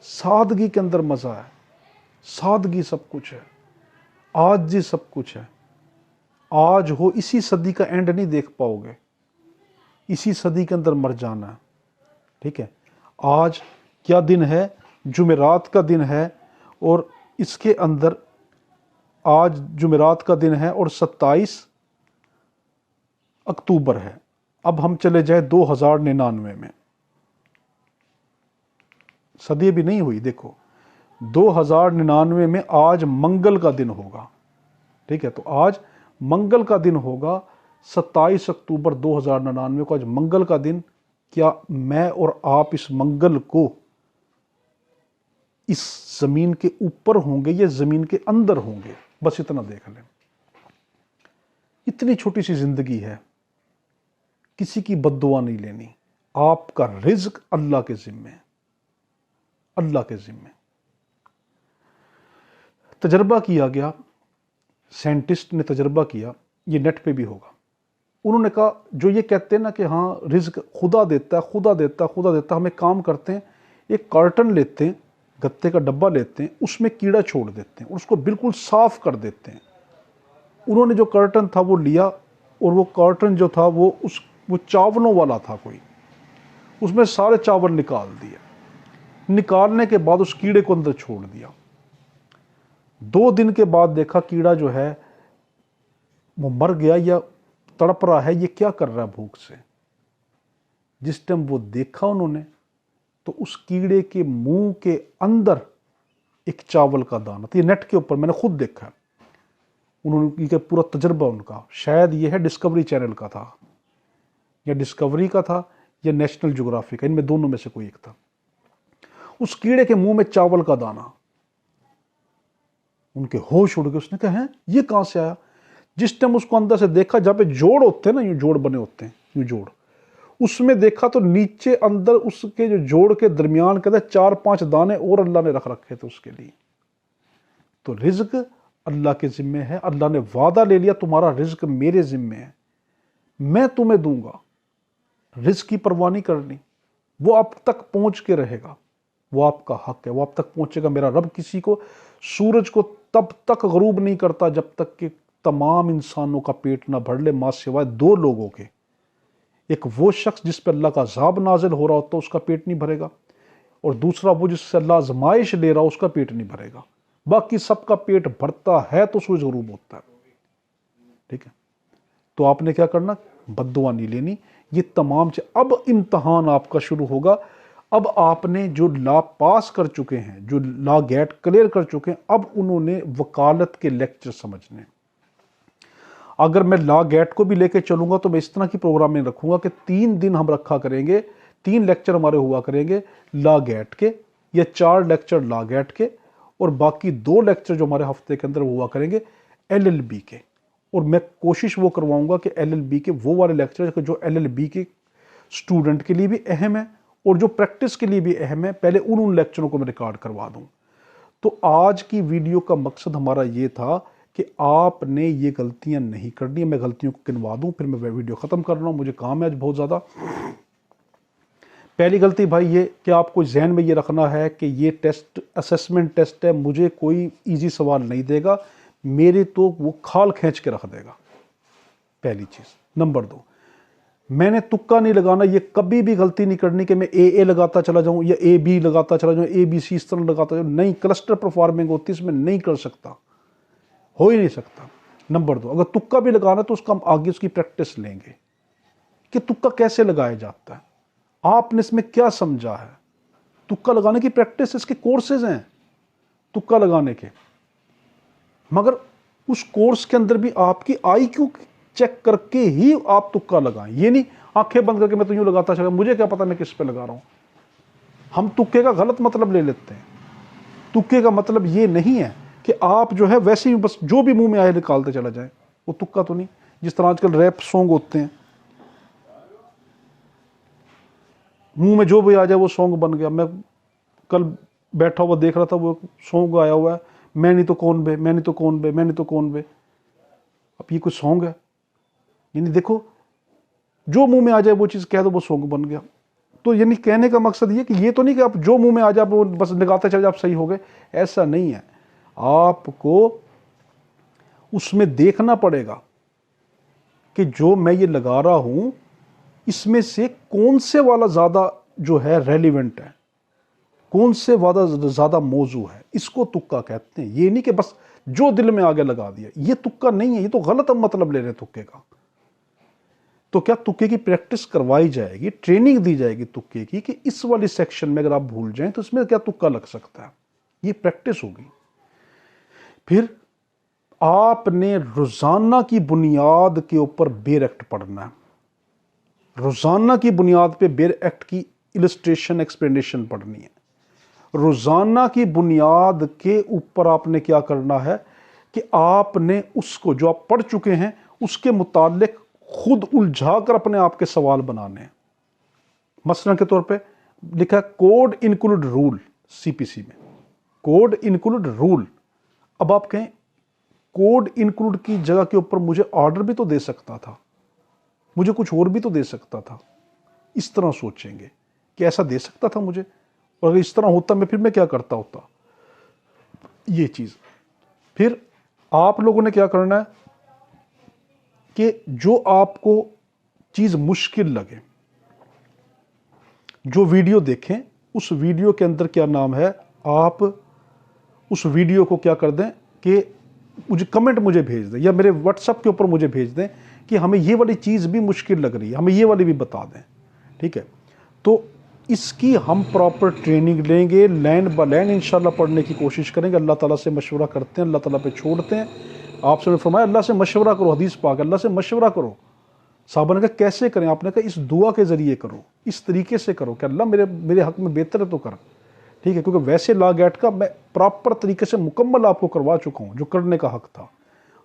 सादगी के अंदर मज़ा है, सादगी सब कुछ है, आज जी सब कुछ है। आज हो, इसी सदी का एंड नहीं देख पाओगे, इसी सदी के अंदर मर जाना है, ठीक है। आज क्या दिन है? जुमेरात का दिन है, और इसके अंदर आज जुमेरात का दिन है और 27 अक्टूबर है। अब हम चले जाए 2099 में, सदी भी नहीं हुई। देखो 2099 में आज मंगल का दिन होगा, ठीक है। तो आज मंगल का दिन होगा, 27 अक्टूबर 2099 को आज मंगल का दिन। क्या मैं और आप इस मंगल को इस जमीन के ऊपर होंगे या जमीन के अंदर होंगे? बस इतना देख लें। इतनी छोटी सी जिंदगी है, किसी की बद्दुआ नहीं लेनी। आपका रिज्क अल्लाह के जिम्मे, अल्लाह के जिम्मे। तजर्बा किया गया, साइंटिस्ट ने तजर्बा किया, ये नेट पे भी होगा, उन्होंने कहा, जो ये कहते हैं ना कि हाँ रिज्क खुदा देता है, खुदा देता है, खुदा देता है, हम एक काम करते हैं, एक कार्टन लेते हैं, गत्ते का डब्बा लेते हैं, उसमें कीड़ा छोड़ देते हैं, उसको बिल्कुल साफ कर देते हैं। उन्होंने जो कर्टन था वो लिया, और वो कर्टन जो था वो चावलों वाला था कोई, उसमें सारे चावल निकाल दिए। निकालने के बाद उस कीड़े को अंदर छोड़ दिया। 2 दिन के बाद देखा कीड़ा जो है वो मर गया या तड़प रहा है, ये क्या कर रहा है भूख से। जिस टाइम वो देखा उन्होंने, तो उस कीड़े के मुंह के अंदर एक चावल का दाना था। ये नेट के ऊपर मैंने खुद देखा है, उन्होंने ये पूरा तजर्बा उनका, शायद ये है डिस्कवरी चैनल का था, या डिस्कवरी का था, या नेशनल ज्योग्राफी का, इनमें दोनों में से कोई एक था। उस कीड़े के मुंह में चावल का दाना, उनके होश उड़ गए। उसने कहा, है ये कहां से आया। जिस टाइम उसको अंदर से देखा, जहां पे जोड़ होते हैं ना, यूं जोड़ बने होते हैं, यूं जोड़, उसमें देखा तो नीचे अंदर उसके जो जोड़ के दरमियान के अंदर 4-5 दाने और अल्लाह ने रख रखे थे उसके लिए। तो रिज्क अल्लाह के जिम्मे है। अल्लाह ने वादा ले लिया, तुम्हारा रिज्क मेरे जिम्मे है, मैं तुम्हें दूंगा। रिज्क की परवाह नहीं करनी, वो आप तक पहुंच के रहेगा, वो आपका हक है, वो आप तक पहुंचेगा। मेरा रब किसी को, सूरज को तब तक गरूब नहीं करता जब तक कि तमाम इंसानों का पेट ना भर ले, मां सिवाय 2 लोगों के। एक वो शख्स जिस पर अल्लाह का अज़ाब नाजिल हो रहा होता, उसका पेट नहीं भरेगा, और दूसरा वो जिससे अल्लाह आजमाइश ले रहा, उसका पेट नहीं भरेगा। बाकी सबका पेट भरता है तो सूरज गरूब होता है। ठीक है, तो आपने क्या करना, बद्दुआ नहीं लेनी। ये तमाम अब इम्तहान आपका शुरू होगा। अब आपने जो लॉ पास कर चुके हैं, जो लॉ गेट क्लियर कर चुके हैं, अब उन्होंने वकालत के लेक्चर समझने। अगर मैं लॉ गेट को भी लेके चलूंगा तो मैं इस तरह की प्रोग्रामिंग रखूंगा कि 3 दिन हम रखा करेंगे, 3 लेक्चर हमारे हुआ करेंगे लॉ गेट के, या 4 लेक्चर लॉ गेट के, और बाकी 2 लेक्चर जो हमारे हफ्ते के अंदर हुआ करेंगे एलएलबी के। और मैं कोशिश वो करवाऊंगा कि एलएलबी के वो वाले लेक्चर जो एलएलबी के स्टूडेंट के लिए भी अहम है और जो प्रैक्टिस के लिए भी अहम है, पहले उन लेक्चरों को मैं रिकॉर्ड करवा दूं। तो आज की वीडियो का मकसद हमारा ये था कि आपने ये गलतियां नहीं करनी। मैं गलतियों को गिनवा दूं, फिर मैं वीडियो ख़त्म कर रहा हूं, मुझे काम है आज बहुत ज़्यादा। पहली गलती भाई ये कि आपको जहन में ये रखना है कि ये टेस्ट असेसमेंट टेस्ट है, मुझे कोई इजी सवाल नहीं देगा, मेरे तो वो खाल खींच के रख देगा, पहली चीज़। नंबर 2, मैंने तुक्का नहीं लगाना। ये कभी भी गलती नहीं करनी कि मैं ए लगाता चला जाऊं या ए बी लगाता चला जाऊं, ए बी सी इस तरह लगाता जाऊं। नहीं, क्लस्टर परफॉर्मिंग होती है, इसमें नहीं कर सकता, हो ही नहीं सकता। नंबर 2, अगर तुक्का भी लगाना तो उसका हम आगे उसकी प्रैक्टिस लेंगे कि तुक्का कैसे लगाया जाता है, आपने इसमें क्या समझा है। तुक्का लगाने की प्रैक्टिस, इसके कोर्सेज हैं तुक्का लगाने के, मगर उस कोर्स के अंदर भी आपकी IQ चेक करके ही आप तुक्का लगाएं। ये नहीं आंखें बंद करके मैं तो यूं लगाता चला, मुझे क्या पता मैं किस पे लगा रहा हूं। हम तुक्के का गलत मतलब ले लेते हैं। तुक्के का मतलब ये नहीं है कि आप जो है वैसे ही बस जो भी मुंह में आए निकालते चला जाए, वो तुक्का तो नहीं। जिस तरह आजकल रैप सॉन्ग होते हैं, मुंह में जो भी आ जाए वो सॉन्ग बन गया। मैं कल बैठा हुआ देख रहा था, वो सॉन्ग आया हुआ है, मैं नहीं तो कौन बे, मैं नहीं तो कौन बे, मैं नहीं तो कौन बे। अब ये कोई सॉन्ग है? यानी देखो, जो मुंह में आ जाए वो चीज़ कह दो, वो सॉन्ग बन गया। तो यानी कहने का मकसद ये कि ये तो नहीं कि आप जो मुंह में आ जाए वो बस निकालते चले जाए आप सही हो गए, ऐसा नहीं है। आपको उसमें देखना पड़ेगा कि जो मैं ये लगा रहा हूं इसमें से कौन से वाला ज़्यादा जो है रेलिवेंट है, कौन से वादा ज़्यादा मौजू है, इसको तुक्का कहते हैं। ये नहीं कि बस जो दिल में आ गया लगा दिया, ये तुक्का नहीं है, ये तो गलत मतलब ले रहे हैं तुक्के का। तो क्या तुक्के की प्रैक्टिस करवाई जाएगी, ट्रेनिंग दी जाएगी तुक्के की कि इस वाली सेक्शन में अगर आप भूल जाएं तो इसमें क्या तुक्का लग सकता है, ये प्रैक्टिस होगी। फिर आपने रोजाना की बुनियाद के ऊपर बेर एक्ट पढ़ना है। रोजाना की बुनियाद पे बेर एक्ट की इलस्ट्रेशन एक्सप्लेनेशन पढ़नी है। रोजाना की बुनियाद के ऊपर आपने क्या करना है कि आपने उसको जो आप पढ़ चुके हैं उसके मुतालिक खुद उलझा कर अपने आप के सवाल बनाने हैं। मसलन के तौर पे लिखा है कोड इंक्लूड रूल, CPC में कोड इंक्लूड रूल। अब आप कहें कोड इंक्लूड की जगह के ऊपर मुझे ऑर्डर भी तो दे सकता था, मुझे कुछ और भी तो दे सकता था। इस तरह सोचेंगे कि ऐसा दे सकता था मुझे, और अगर इस तरह होता मैं, फिर मैं क्या करता होता, ये चीज़। फिर आप लोगों ने क्या करना है कि जो आपको चीज़ मुश्किल लगे, जो वीडियो देखें, उस वीडियो के अंदर क्या नाम है, आप उस वीडियो को क्या कर दें कि मुझे कमेंट मुझे भेज दें, या मेरे व्हाट्सएप के ऊपर मुझे भेज दें कि हमें ये वाली चीज़ भी मुश्किल लग रही है, हमें ये वाली भी बता दें। ठीक है, तो इसकी हम प्रॉपर ट्रेनिंग लेंगे, लाइन बाय लाइन इंशाल्लाह पढ़ने की कोशिश करेंगे। अल्लाह ताला से मशवरा करते हैं, अल्लाह ताला पे छोड़ते हैं। आपसे फरमाया अल्लाह से मशवरा करो, हदीस पाक, अल्लाह से मशवरा करो। साहबा ने कहा कैसे करें, आपने कहा इस दुआ के ज़रिए करो, इस तरीके से करो कि अल्लाह मेरे हक़ में बेहतर है तो कर। ठीक है, क्योंकि वैसे ला गैट का मैं प्रॉपर तरीके से मुकम्मल आपको करवा चुका हूँ जो करने का हक़ था।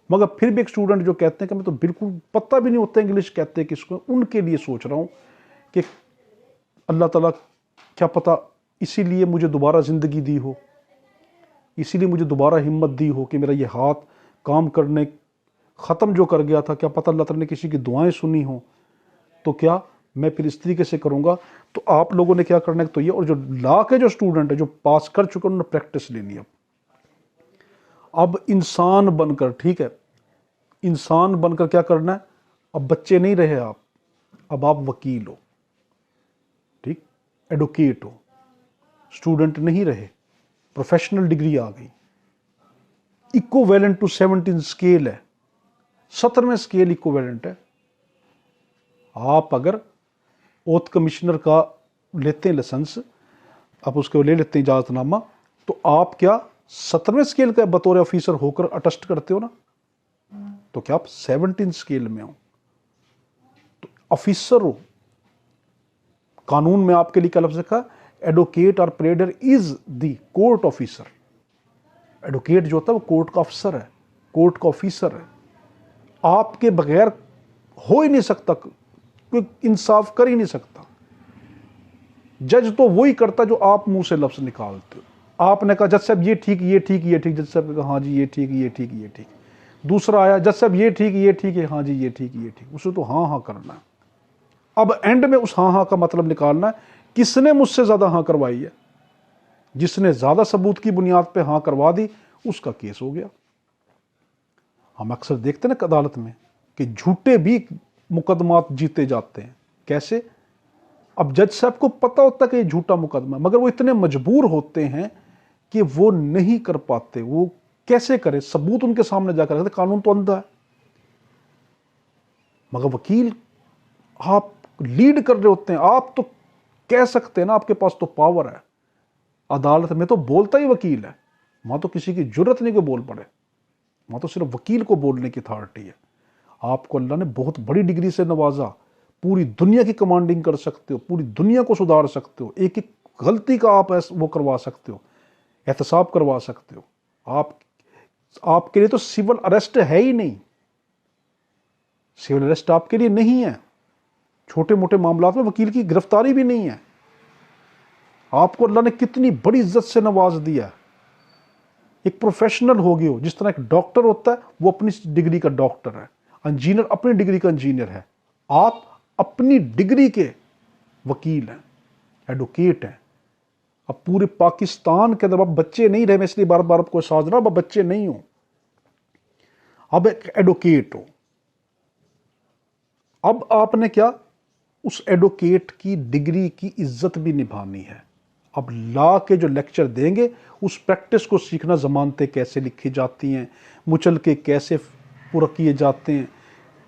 मगर फिर भी एक स्टूडेंट जो कहते हैं कि मैं तो बिल्कुल पता भी नहीं होता इंग्लिश कहते हैं किसको, उनके लिए सोच रहा हूँ कि अल्लाह ताला क्या पता इसीलिए मुझे दोबारा ज़िंदगी दी हो, इसीलिए मुझे दोबारा हिम्मत दी हो कि मेरा ये हाथ काम करने ख़त्म जो कर गया था, क्या पता अल्लाह ताला ने किसी की दुआएं सुनी हो, तो क्या मैं फिर इस तरीके से करूँगा। तो आप लोगों ने क्या करना है, तो ये, और जो ला के जो स्टूडेंट है जो पास कर चुके हैं उन्होंने प्रैक्टिस लेनी है। अब इंसान बनकर, ठीक है, इंसान बनकर क्या करना है, अब बच्चे नहीं रहे आप, अब आप वकील हो, ठीक, एडवोकेट हो, स्टूडेंट नहीं रहे, प्रोफेशनल डिग्री आ गई। इक्विवेलेंट टू 17 स्केल है, 17वें स्केल इक्विवेलेंट है। आप अगर ओथ कमिश्नर का लेते हैं लाइसेंस, आप उसके ले लेते हैं इजाज़तनामा, तो आप क्या 17वें स्केल का बतौर ऑफिसर होकर अटेस्ट करते हो ना, तो क्या आप 17 स्केल में हो, तो ऑफिसर हो। कानून में आपके लिए क्या लफ्ज़ लिखा, एडवोकेट और pleader is the court officer. Advocate जो होता है वो कोर्ट का अफसर है, कोर्ट का ऑफिसर है। आपके बगैर हो ही नहीं सकता, कोई इंसाफ कर ही नहीं सकता। जज तो वही करता जो आप मुंह से लफ्ज़ निकालते हो। आपने कहा जज साहब ये ठीक, ये ठीक, ये ठीक, जज साहब ने कहा हाँ जी ये ठीक, ये ठीक, ये ठीक। दूसरा आया, जज साहब ये ठीक, ये ठीक है, हाँ जी ये ठीक, ये ठीक। उसे तो हाँ हाँ करना है। अब एंड में उस हाँ हाँ का मतलब निकालना है, किसने मुझसे ज़्यादा हाँ करवाई है। जिसने ज़्यादा सबूत की बुनियाद पे हाँ करवा दी, उसका केस हो गया। हम अक्सर देखते हैं ना अदालत में कि झूठे भी मुकदमात जीते जाते हैं। कैसे? अब जज साहब को पता होता है कि ये झूठा मुकदमा, मगर वो इतने मजबूर होते हैं कि वो नहीं कर पाते। वो कैसे करें, सबूत उनके सामने जाकर रखते, कानून तो अंधा है। मगर वकील आप लीड कर रहे होते हैं, आप तो कह सकते हैं ना, आपके पास तो पावर है। अदालत में तो बोलता ही वकील है, वहां तो किसी की जरूरत नहीं कि बोल पड़े, वहां तो सिर्फ वकील को बोलने की अथॉरिटी है। आपको अल्लाह ने बहुत बड़ी डिग्री से नवाजा, पूरी दुनिया की कमांडिंग कर सकते हो, पूरी दुनिया को सुधार सकते हो, एक एक गलती का आप वो करवा सकते हो, एहतसाब करवा सकते हो। आपके लिए तो सिविल अरेस्ट है ही नहीं, सिविल अरेस्ट आपके लिए नहीं है। छोटे मोटे मामलात में वकील की गिरफ्तारी भी नहीं है। आपको अल्लाह ने कितनी बड़ी इज्जत से नवाज दिया। एक प्रोफेशनल हो गए हो, जिस तरह एक डॉक्टर होता है वो अपनी डिग्री का डॉक्टर है, इंजीनियर अपनी डिग्री का इंजीनियर है, आप अपनी डिग्री के वकील हैं, एडवोकेट हैं। अब पूरे पाकिस्तान के अंदर अब बच्चे नहीं रहे, मैं इसलिए बार बार आपको साझ रहा हूं, अब बच्चे नहीं हो, अब एक एडवोकेट हो। अब आपने क्या, उस एडवोकेट की डिग्री की इज्जत भी निभानी है। अब लॉ के जो लेक्चर देंगे, उस प्रैक्टिस को सीखना, ज़मानतें कैसे लिखी जाती हैं, मुचलके कैसे पूरा किए जाते हैं,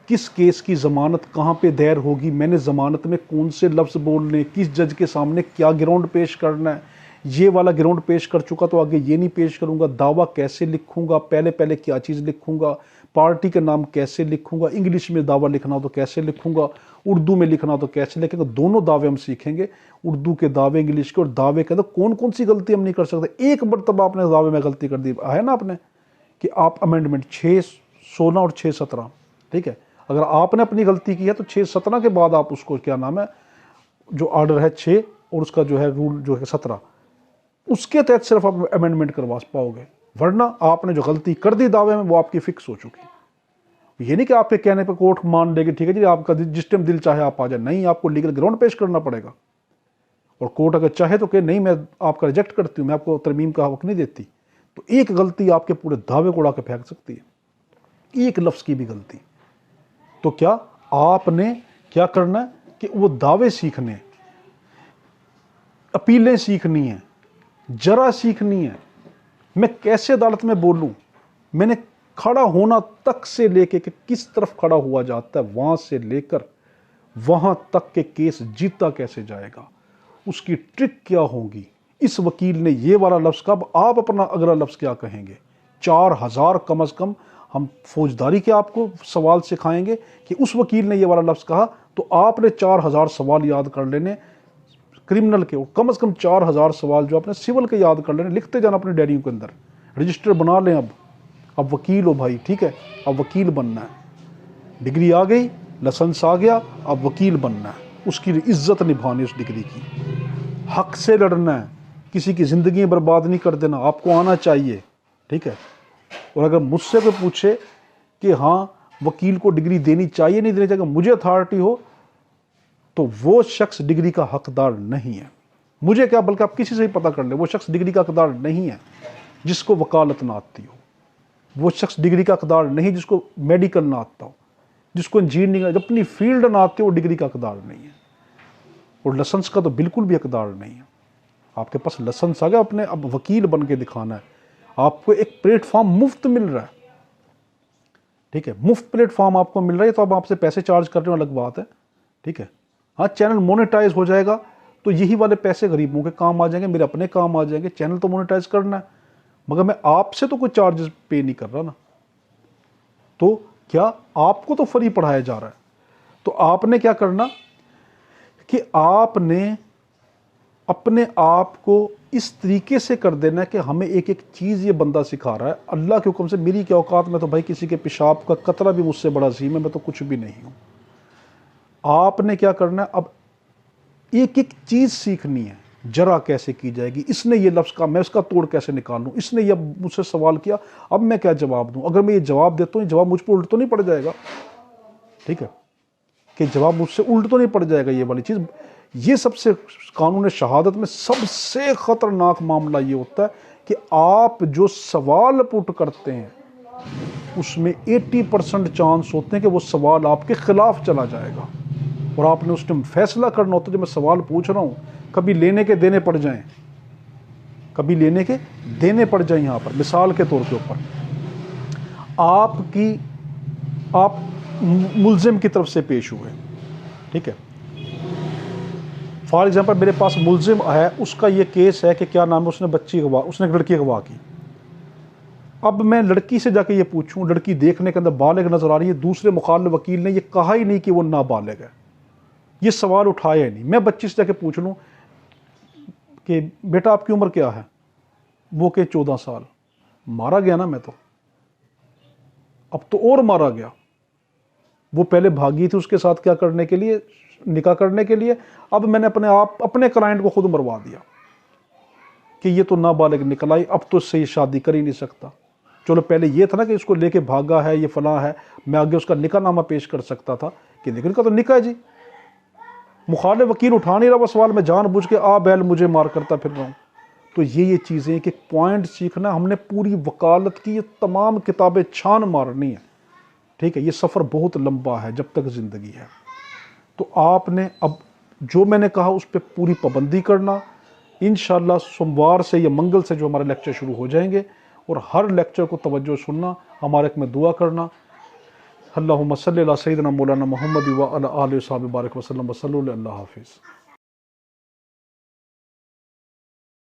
किस केस की ज़मानत कहाँ पे दायर होगी, मैंने ज़मानत में कौन से लफ्ज़ बोलने, किस जज के सामने क्या ग्राउंड पेश करना है, ये वाला ग्राउंड पेश कर चुका तो आगे ये नहीं पेश करूँगा, दावा कैसे लिखूँगा, पहले पहले क्या चीज़ लिखूँगा, पार्टी का नाम कैसे लिखूँगा, इंग्लिश में दावा लिखना हो तो कैसे लिखूँगा, उर्दू में लिखना हो तो कैसे लिखेंगे। दोनों दावे हम सीखेंगे, उर्दू के दावे, इंग्लिश के, और दावे के अंदर कौन कौन सी गलती हम नहीं कर सकते। एक मरतबा आपने दावे में गलती कर दी है ना आपने, कि आप अमेंडमेंट 616 और 617, ठीक है, अगर आपने अपनी गलती की है तो 617 के बाद आप उसको क्या नाम है, जो ऑर्डर है 6 और उसका जो है रूल जो है 17, उसके तहत सिर्फ आप अमेंडमेंट करवा पाओगे, वरना आपने जो गलती कर दी दावे में वो आपकी फिक्स हो चुकी। ये नहीं कि आपके कहने पर कोर्ट मान लेगी, ठीक है जी आपका जिस टाइम दिल चाहे आप आ जाए, नहीं, आपको लीगल ग्राउंड पेश करना पड़ेगा। और कोर्ट अगर चाहे तो कहे नहीं मैं आपका रिजेक्ट करती हूँ, मैं आपको तरमीम का हक नहीं देती, तो एक गलती आपके पूरे दावे को उड़ा के फेंक सकती है, एक लफ्ज़ की भी गलती। तो क्या आपने क्या करना है कि वो दावे सीखने, अपीलें सीखनी हैं, जरा सीखनी है, मैं कैसे अदालत में बोलूं, मैंने खड़ा होना तक से लेके कि किस तरफ खड़ा हुआ जाता है, वहां से लेकर वहां तक के केस जीता कैसे जाएगा, उसकी ट्रिक क्या होगी। इस वकील ने ये वाला लफ्ज़ कहा, अब आप अपना अगला लफ्ज़ क्या कहेंगे। 4000 कम अज़ कम हम फौजदारी के आपको सवाल सिखाएंगे कि उस वकील ने ये वाला लफ्ज़ कहा, तो आपने 4000 सवाल याद कर लेने क्रिमिनल के, कम से कम 4000 सवाल जो आपने सिविल के याद कर लेने, लिखते जाना अपने डायरियों के अंदर, रजिस्टर बना लें। अब वकील हो भाई, ठीक है, अब वकील बनना है, डिग्री आ गई, लाइसेंस आ गया, अब वकील बनना है, उसकी इज्जत निभानी, उस डिग्री की, हक से लड़ना है, किसी की ज़िंदगी बर्बाद नहीं कर देना, आपको आना चाहिए, ठीक है। और अगर मुझसे कोई पूछे कि हाँ वकील को डिग्री देनी चाहिए नहीं देनी चाहिए, मुझे अथॉरिटी हो, तो वो शख्स डिग्री का हकदार नहीं है। मुझे क्या, बल्कि आप किसी से ही पता कर ले, वो शख्स डिग्री का हकदार नहीं है जिसको वकालत ना आती हो, वो शख्स डिग्री का हकदार नहीं जिसको मेडिकल ना आता हो, जिसको इंजीनियरिंग, अपनी फील्ड ना आती हो, वो डिग्री का हकदार नहीं है। और लाइसेंस का तो बिल्कुल भी हकदार नहीं है। आपके पास लाइसेंस आ गया, अपने अब वकील बन के दिखाना है, आपको एक प्लेटफॉर्म मुफ्त मिल रहा है, ठीक है, मुफ्त प्लेटफॉर्म आपको मिल रहा है, तो अब आपसे पैसे चार्ज करने अलग बात है, ठीक है। हाँ, चैनल मोनेटाइज हो जाएगा तो यही वाले पैसे गरीबों के काम आ जाएंगे, मेरे अपने काम आ जाएंगे, चैनल तो मोनेटाइज करना है, मगर मैं आपसे तो कोई चार्जेस पे नहीं कर रहा ना, तो क्या आपको तो फ्री पढ़ाया जा रहा है। तो आपने क्या करना कि आपने अपने आप को इस तरीके से कर देना है कि हमें एक एक चीज़ ये बंदा सिखा रहा है, अल्लाह के हुक्म से, मेरी क्या औकात में तो भाई किसी के पेशाब का कतरा भी मुझसे बड़ा अजीम है, मैं तो कुछ भी नहीं हूँ। आपने क्या करना है, अब एक एक चीज़ सीखनी है, जरा कैसे की जाएगी, इसने ये लफ्ज़ कहा, मैं उसका तोड़ कैसे निकालूं, इसने ये मुझसे सवाल किया, अब मैं क्या जवाब दूं, अगर मैं ये जवाब देता हूँ, ये जवाब मुझ पर उल्ट तो नहीं पड़ जाएगा, ठीक है, कि जवाब मुझसे उल्ट तो नहीं पड़ जाएगा ये वाली चीज़। ये सबसे कानून शहादत में सबसे ख़तरनाक मामला ये होता है कि आप जो सवाल पुट करते हैं उसमें 80% चांस होते हैं कि वो सवाल आपके ख़िलाफ़ चला जाएगा, और आपने उस टाइम फैसला करना होता है, जो मैं सवाल पूछ रहा हूँ कभी लेने के देने पड़ जाएं, कभी लेने के देने पड़ जाएं। यहाँ पर मिसाल के तौर के ऊपर आप मुल्जिम की तरफ से पेश हुए, ठीक है, फॉर एग्जांपल मेरे पास मुल्जिम है, उसका ये केस है कि क्या नाम है, उसने एक लड़की अगवा की। अब मैं लड़की से जाके ये पूछूं, लड़की देखने के अंदर बालिग नजर आ रही है, दूसरे मुखालिफ वकील ने ये कहा ही नहीं कि वो नाबालिग है, ये सवाल उठाया ही नहीं। मैं बच्ची से जाके पूछ लूँ कि बेटा आपकी उम्र क्या है, वो के 14 साल, मारा गया ना मैं तो, अब तो और मारा गया। वो पहले भागी थी उसके साथ क्या करने के लिए, निकाह करने के लिए, अब मैंने अपने क्लाइंट को खुद मरवा दिया कि ये तो नाबालिग निकल आई, अब तो इससे ये शादी कर ही नहीं सकता। चलो पहले ये था ना कि इसको लेके भागा है, ये फलां है, मैं आगे उसका निकाहनामा पेश कर सकता था कि लेकिन का तो निकाह जी, मुखालिफ वकील उठा नहीं रहा वो सवाल, मैं जानबूझ के बैल मुझे मार करता फिर रहा हूँ। तो ये चीज़ें कि पॉइंट सीखना, हमने पूरी वकालत की ये तमाम किताबें छान मारनी है, ठीक है, ये सफ़र बहुत लंबा है जब तक ज़िंदगी है। तो आपने अब जो मैंने कहा उस पर पूरी पाबंदी करना, इंशाअल्लाह सोमवार से या मंगल से जो हमारे लेक्चर शुरू हो जाएंगे, और हर लेक्चर को तवज्जो सुनना, हमारे में दुआ करना। अल्लाहुम्मा सल्ली अला सय्यिदिना मौलाना मुहम्मद व अला आलिहि व सहाबिहि बारिक वसल्लम। वसल्लु अल्लाह हाफिज़।